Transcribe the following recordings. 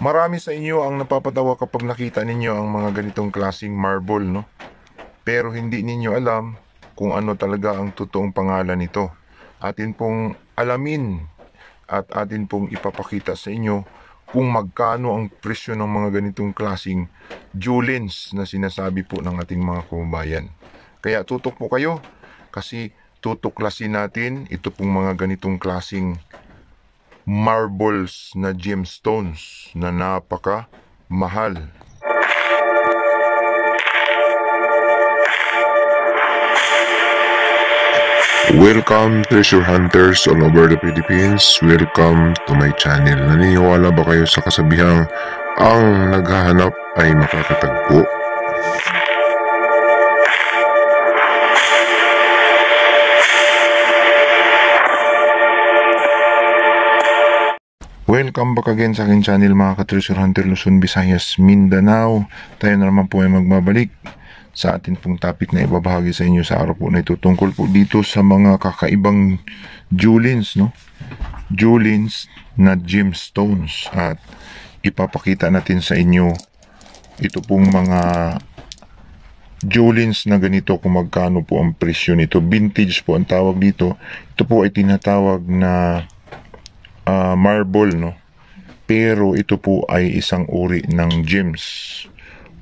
Marami sa inyo ang napapatawa kapag nakita ninyo ang mga ganitong klaseng marble, no? Pero hindi ninyo alam kung ano talaga ang totoong pangalan nito. Atin pong alamin at atin pong ipapakita sa inyo kung magkano ang presyo ng mga ganitong klaseng jewelins na sinasabi po ng ating mga kababayan. Kaya tutok po kayo kasi tutuklasin natin ito pong mga ganitong klaseng marbles na gemstones na napaka mahal. Welcome treasure hunters all over the Philippines. Welcome to my channel. Naniniwala ba kayo sa kasabihang ang naghahanap ay makakatagpo? Welcome back again sa aking channel mga ka-treasure hunter Luzon, Visayas, Mindanao. Tayo na naman po ay magbabalik sa atin pong topic na ibabahagi sa inyo sa araw po na ito tungkol po dito sa mga kakaibang jewelins, no? Jewelins na gemstones, at ipapakita natin sa inyo ito pong mga jewelins na ganito kung magkano po ang presyo nito. Vintage po ang tawag dito. Ito po ay tinatawag na marble, no? Pero ito po ay isang uri ng gems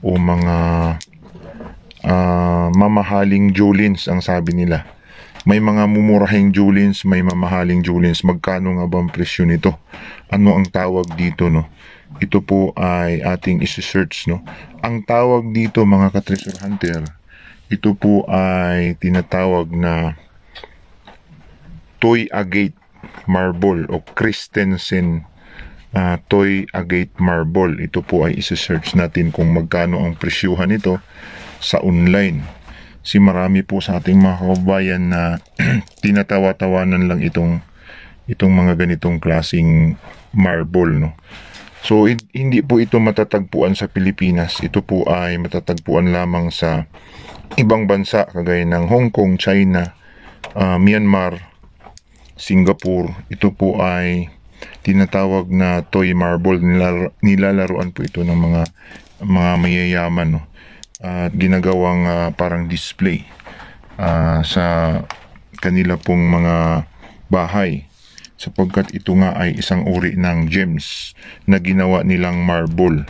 o mga mamahaling jewelins ang sabi nila. May mga mumurahing jewelins, may mamahaling jewelins. Magkano nga ba ang presyo nito? Ano ang tawag dito, no? Ito po ay ating isi-search, no? Ang tawag dito mga ka-treasure hunter, ito po ay tinatawag na toy agate marble o Christensen toy agate marble. Ito po ay isi-search natin kung magkano ang presyuhan nito sa online. Si marami po sa ating mga kababayan na tinatawa-tawanan lang itong mga ganitong klaseng marble, no? So hindi po ito matatagpuan sa Pilipinas. Ito po ay matatagpuan lamang sa ibang bansa kagaya ng Hong Kong, China, Myanmar, Singapore. Ito po ay tinatawag na toy marble. Nilalaruan po ito ng mga mayayaman, no? At ginagawang parang display sa kanila pong mga bahay, sapagkat ito nga ay isang uri ng gems na ginawa nilang marble.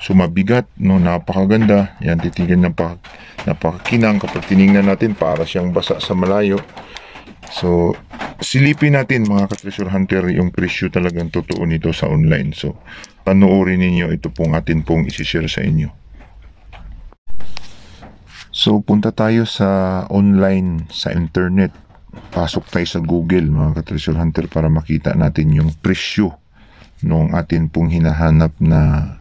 So mabigat, no? Napakaganda. Yan, titigan napakakinang kapag tiningnan natin, para siyang basa sa malayo. So silipin natin mga ka-treasure hunter yung presyo talagang totoo nito sa online. So panoorin ninyo ito pong atin pong isi-share sa inyo. So punta tayo sa online, sa internet. Pasok tayo sa Google mga ka-treasure hunter para makita natin yung presyo ng atin pong hinahanap na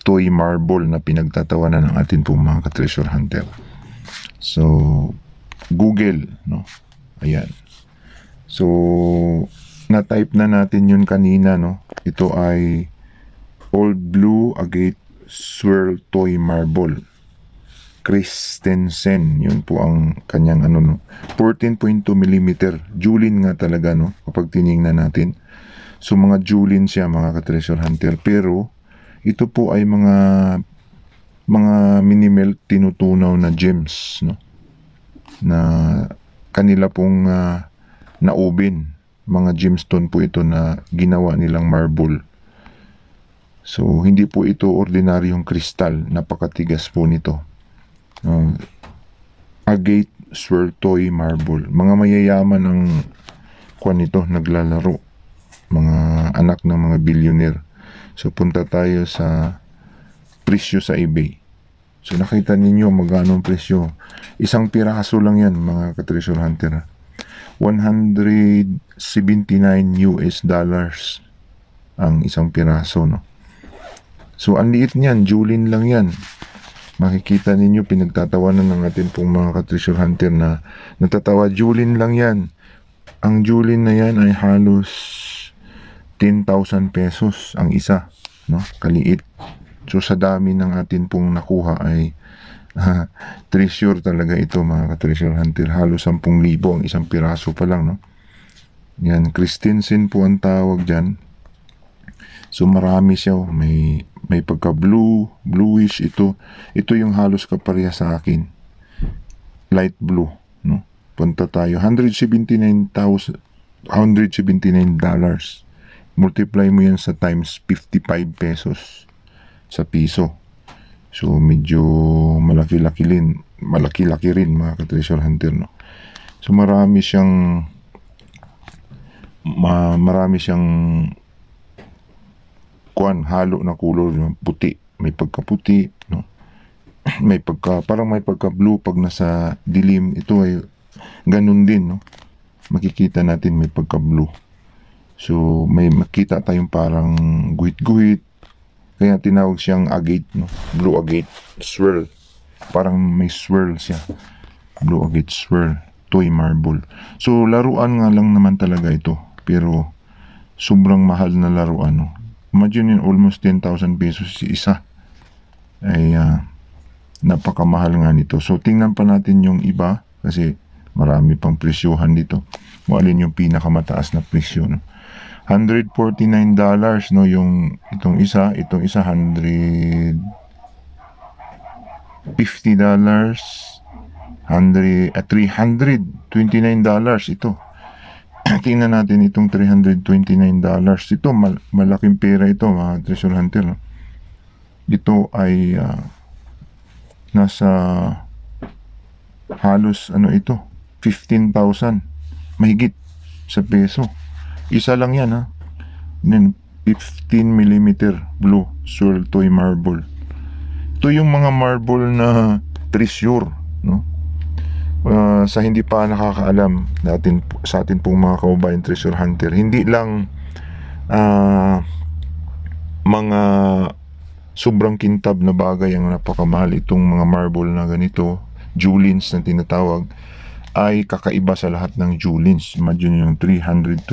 toy marble na pinagtatawanan ng atin pong mga ka-treasure hunter. So Google, no? Ayan. So na-type na natin yun kanina, no? Ito ay Old Blue Agate Swirl Toy Marble Christensen. Yun po ang kanyang ano, no? 14.2 mm. Jewelin nga talaga, no? Kapag tiningnan natin. So mga jewelin siya mga ka-treasure hunter. Pero ito po ay mga minimal tinutunaw na gems, no? Na kanila pong naubin. Mga gemstone po ito na ginawa nilang marble. So hindi po ito ordinaryong kristal. Napakatigas po nito. Agate Swirl Toy Marble. Mga mayayaman ang nito naglalaro. Mga anak ng mga billionaire. So punta tayo sa presyo sa eBay. So nakita ninyo magkano ang presyo. Isang piraso lang yan mga ka-treasure hunter. $179 ang isang piraso, no? So ang liit niyan, jewelin lang yan. Makikita ninyo pinagtatawanan ng atin pong mga ka-treasure hunter na natatawa. Jewelin lang yan. Ang jewelin na yan ay halos 10,000 pesos ang isa, no? Kaliit. So sa dami ng atin pong nakuha ay treasure talaga ito mga ka-treasure hunter. Halos 10,000 ang isang piraso pa lang, no? Yan, Christensen po ang tawag dyan. So marami siya, may pagka blue, bluish ito. Ito yung halos kapareha sa akin. Light blue, no? Punta tayo $179. Multiply mo yan sa times 55 pesos sa piso. So medyo malaki-laki rin mga ka-treasure hunter, no? So marami siyang halo na color, no? Puti, may pagkaputi, no? Parang may pagka blue pag nasa dilim. Ito ay ganun din, no? Makikita natin may pagka blue. So may makita tayong parang guhit-guhit, kaya tinawag siyang agate, no? Blue agate swirl, parang may swirl siya. Blue agate swirl toy marble. So laruan nga lang naman talaga ito, pero sobrang mahal na laruan, no? Imagine yun, almost 10,000 pesos isa. Ay napakamahal nga nito. So tingnan pa natin yung iba, kasi marami pang presyohan dito. Kung alin yung pinakamataas na presyo, no? $149, no, yung itong isa $150, $329 ito. Tingnan natin itong $329. Ito malaking pera ito, mga treasure hunter, no? Ito ay nasa halos ito 15,000 mahigit sa peso. Isa lang yan, ha. Then 15mm blue swirl toy marble. Ito yung mga marble na treasure, no? Sa hindi pa nakakaalam sa atin pong mga kababayan treasure hunter, hindi lang mga sobrang kintab na bagay ang napakamahal. Itong mga marble na ganito, Julins na tinatawag, ay kakaiba sa lahat ng Julins. Imagine yung $329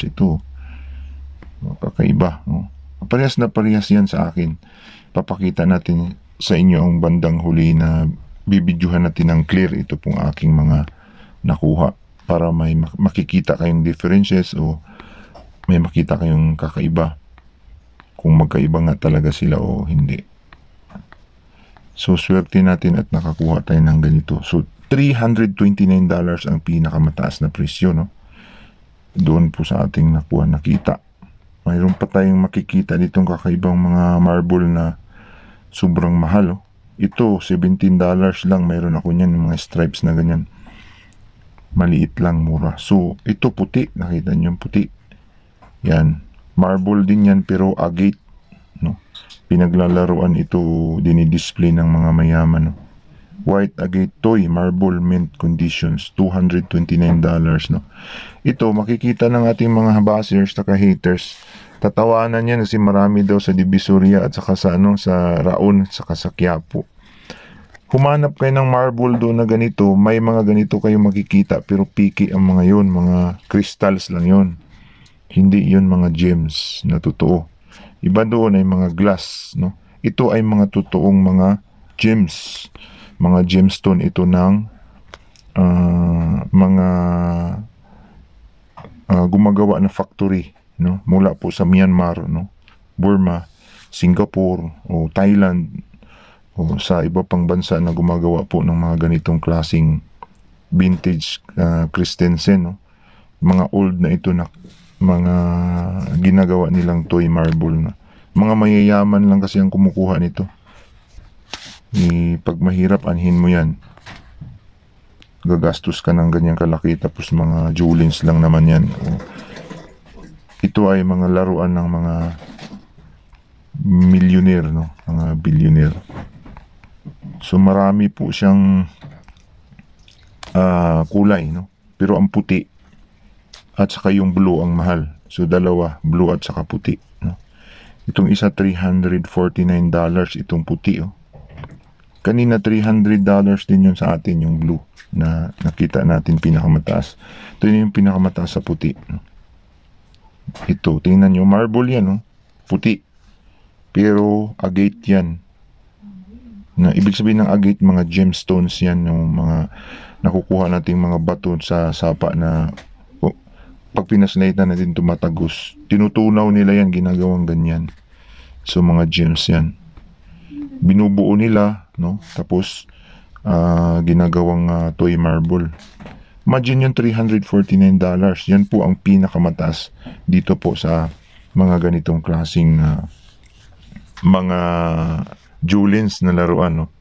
ito. Kakaiba, no? Parehas na parehas yan sa akin. Papakita natin sa inyo ang bandang huli na bibidyohan natin ng clear ito pong aking mga nakuha, para may makikita kayong differences o may makita kayong kakaiba, kung magkaiba nga talaga sila o hindi. So swerte natin at nakakuha tayo ng ganito. So $329 ang pinakamataas na presyo, no? Doon po sa ating nakita. Mayroon pa tayong makikita ditong kakaibang mga marble na sobrang mahal, oh. Ito $17 lang, mayroon ako niyan, mga stripes na ganyan, maliit lang, mura. So ito puti, nakita niyo yung puti, yan marble din yan, pero agate, no? Pinaglalaruan ito, dinidisplay ng mga mayaman, no? White agate toy marble, mint conditions, $229, no? Ito makikita ng ating mga bashers at haters, tatawanan yan kasi marami daw sa Divisoria at saka sa sa Raon at saka sa Quiapo. Humanap kayo ng marble doon na ganito, may mga ganito kayo makikita, pero piki ang mga yon, mga crystals lang yon. Hindi yon mga gems na totoo. Iba doon ay mga glass, no? Ito ay mga totoong mga gems, mga gemstone ito ng mga gumagawa na factory, no? Mula po sa Myanmar, no? Burma, Singapore o Thailand o sa iba pang bansa na gumagawa po ng mga ganitong klaseng vintage Christensen, no? Mga old na ito na mga ginagawa nilang toy marble na. Mga mayayaman lang kasi ang kumukuha nito. Pag mahirap, anhin mo yan. Gagastos ka ng ganyang kalaki, tapos mga Julins lang naman yan. Ito ay mga laruan ng mga millionaire, no? Mga billionaire. So marami po siyang kulay, no? Pero ang puti at saka yung blue ang mahal. So dalawa, blue at saka puti, no? Itong isa $349, itong puti, oh. Kanina $300 din yun sa atin, yung blue na nakita natin pinakamataas. Ito yung pinakamataas sa puti, no? Ito, tingnan nyo, marble yan, no? Puti, pero agate yan. Na ibig sabihin ng agate, mga gemstones yan, yung mga nakukuha nating mga bato sa sapa na pag pinaslight na natin tumatagos. Tinutunaw nila yan, ginagawang ganyan. So mga gems yan. Binubuo nila, no? Tapos ginagawang toy marble. Imagine yung $349. Yan po ang pinakamataas dito po sa mga ganitong klaseng mga Julins na laruan, no?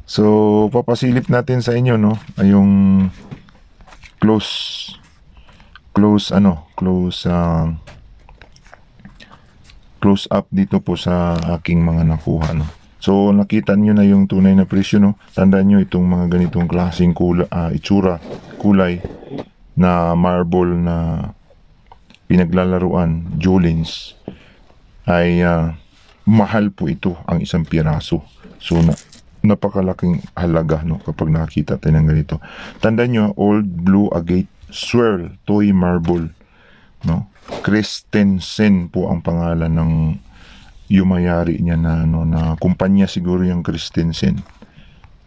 So papasilip natin sa inyo, no, ay yung close up dito po sa aking mga nakuha, no. So nakita niyo na yung tunay na presyo, no. Tandaan niyo itong mga ganitong klaseng kulay na marble na pinaglalaruan, Julins, ay mahal po ito ang isang piraso. So napakalaking halaga, no, kapag nakakita tayo ng ganito. Tandaan nyo, Old Blue Agate Swirl Toy Marble, no? Christensen po ang pangalan ng yumayari niya na, no, na kumpanya, siguro yung Christensen.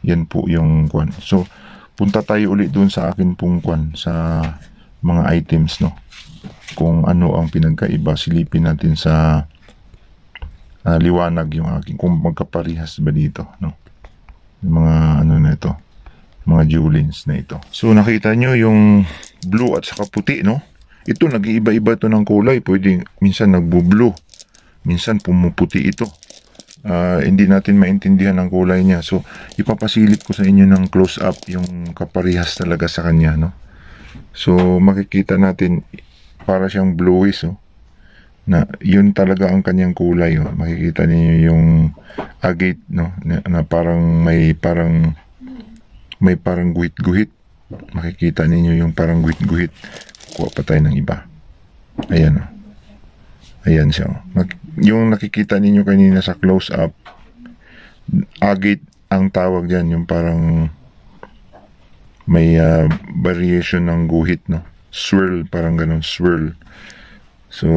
Yan po yung kwan. So punta tayo ulit doon sa akin pong kwan, sa mga items, no, kung ano ang pinagkaiba. Silipin natin sa liwanag yung aking, kung magkaparihas ba dito, no, yung mga ano na ito, mga Julins na ito. So nakita nyo yung blue at saka puti, no? Ito nag-iiba-iba ito ng kulay. Pwede minsan nagbo-blue, minsan pumuputi ito. Hindi natin maintindihan ang kulay niya. So ipapasilip ko sa inyo ng close up yung kaparihas talaga sa kanya, no? So makikita natin para siyang bluish, oh, na yun talaga ang kanyang kulay, oh. Makikita niyo yung agate, no, na parang may parang guhit-guhit. Makikita niyo yung parang guhit-guhit. Kuha pa tayo ng iba. Ayan, oh. Ayan siya, oh. Yung nakikita niyo kanina sa close up, agate ang tawag diyan, yung parang may variation ng guhit, no, swirl, parang ganun, swirl. So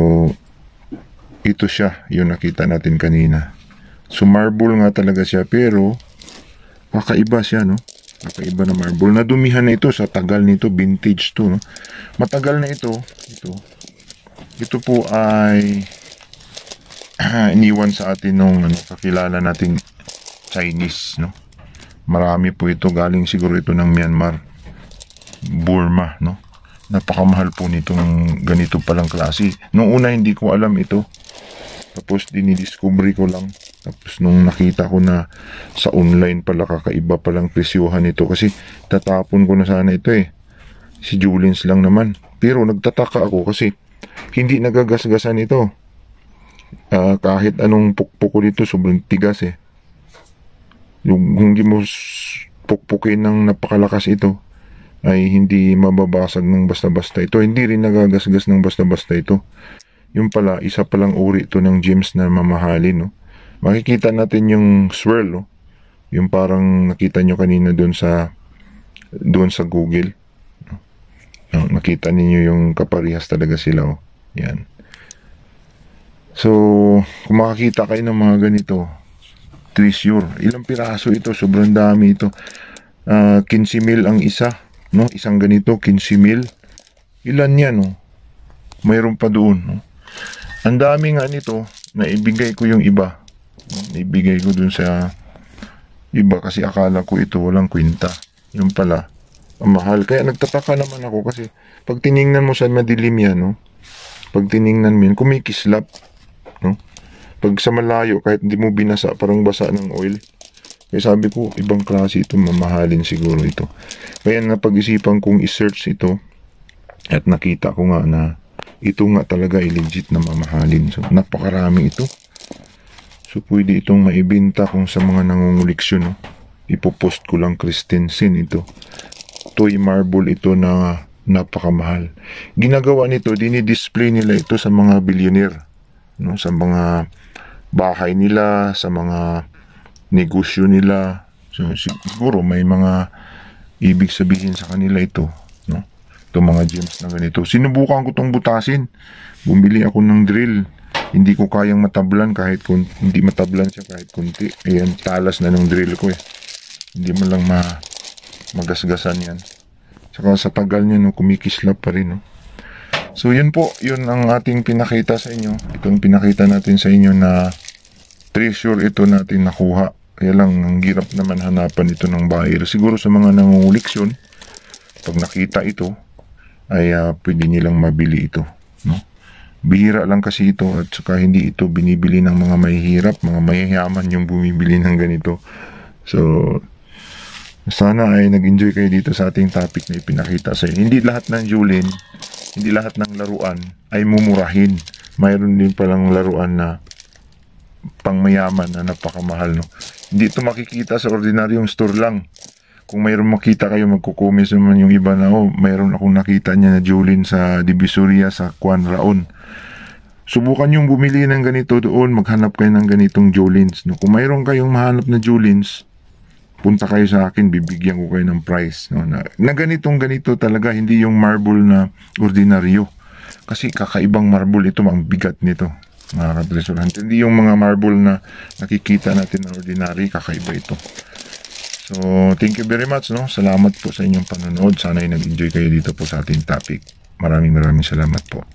ito siya, yung nakita natin kanina. So marble nga talaga siya, pero kakaiba siya, no? Kakaiba na marble. Nadumihan na ito sa tagal nito, vintage to, no? Matagal na ito. Ito po ay iniwan sa atin nung kakilala nating Chinese, no? Marami po ito, galing siguro ito ng Myanmar, Burma, no? Napakamahal po nitong ganito palang klase. Nung una hindi ko alam ito. Tapos dinidiscovery ko lang. Tapos nung nakita ko na sa online pala, kakaiba palang presyuhan ito. Kasi tatapon ko na sana ito, eh. Si Julins lang naman. Pero nagtataka ako kasi hindi nagagasgasan ito. Kahit anong pukpuk ko dito, sobrang tigas, eh. Yung hindi mo pukpukin ng napakalakas ito, ay hindi mababasag ng basta-basta ito. Hindi rin nagagasgas ng basta-basta ito. Yung pala, isa palang uri ito ng gems na mamahalin, no? Makikita natin yung swirl, no? Yung parang nakita nyo kanina doon sa Google, no? Nakita ninyo yung kaparihas talaga sila, oh. Yan. So kung makakita kayo ng mga ganito, treasure, ilang piraso ito, sobrang dami ito. 15,000 ang isa, no? Isang ganito, 15,000. Ilan yan, no? Mayroon pa doon, no? Ang dami nga nito, naibigay ko yung iba, no? Naibigay ko dun sa iba kasi akala ko ito walang kwenta. Yung pala, ang mahal. Kaya nagtataka naman ako kasi pag tiningnan mo sa madilim yan, no? Pag tiningnan mo yan, kumikislap, no? Pag sa malayo, kahit hindi mo binasa, parang basa ng oil. Kaya sabi ko, ibang klase ito, mamahalin siguro ito. Kaya napag-isipan kong i-search ito at nakita ko nga na ito nga talaga legit na mamahalin. So napakarami ito. So pwede itong maibenta kung sa mga nangunguliksyon, no? Ipopost ko lang, Christensen ito. Toy marble ito na napakamahal. Ginagawa nito, dinidisplay nila ito sa mga billionaire, no? Sa mga bahay nila, sa mga negosyo nila. So siguro may mga ibig sabihin sa kanila ito, no? Itong mga gems na ganito. Sinubukan ko itong butasin. Bumili ako ng drill. Hindi ko kayang matablan kahit hindi matablan siya kahit kunti. Ayan, talas na ng drill ko, eh. Hindi man lang magasgasan yan. Saka sa tagal niya, no, kumikislap pa rin, no? So yun po, yun ang ating pinakita sa inyo. Itong pinakita natin sa inyo na treasure ito natin nakuha. Kaya lang, ang hirap naman hanapan ito ng buyer. Siguro sa mga nangunguliksyon, pag nakita ito, ay pwede nilang mabili ito. No? Bihira lang kasi ito at saka hindi ito binibili ng mga mahihirap, mga mayayaman yung bumibili ng ganito. So, sana ay nag-enjoy kayo dito sa ating topic na ipinakita sa inyo. Hindi lahat ng Julin, hindi lahat ng laruan ay mumurahin. Mayroon din palang laruan na pangmayaman na napakamahal, no? Hindi ito makikita sa ordinaryong store lang. Kung mayroon makita kayo, magkukumis naman yung iba na, mayroon akong nakita niya na Julin sa Divisoria sa Juan Raon. Subukan yung bumili ng ganito doon, maghanap kayo ng ganitong Julins, no? Kung mayroon kayong mahanap na Julins, punta kayo sa akin, bibigyan ko kayo ng price, no? Na ganito talaga, hindi yung marble na ordinaryo. Kasi kakaibang marble ito, ang bigat nito, mga katresurante. Hindi yung mga marble na nakikita natin na ordinary, kakaiba ito. So, thank you very much, no? Salamat po sa inyong panonood. Sana ay nag-enjoy kayo dito po sa ating topic. Maraming salamat po.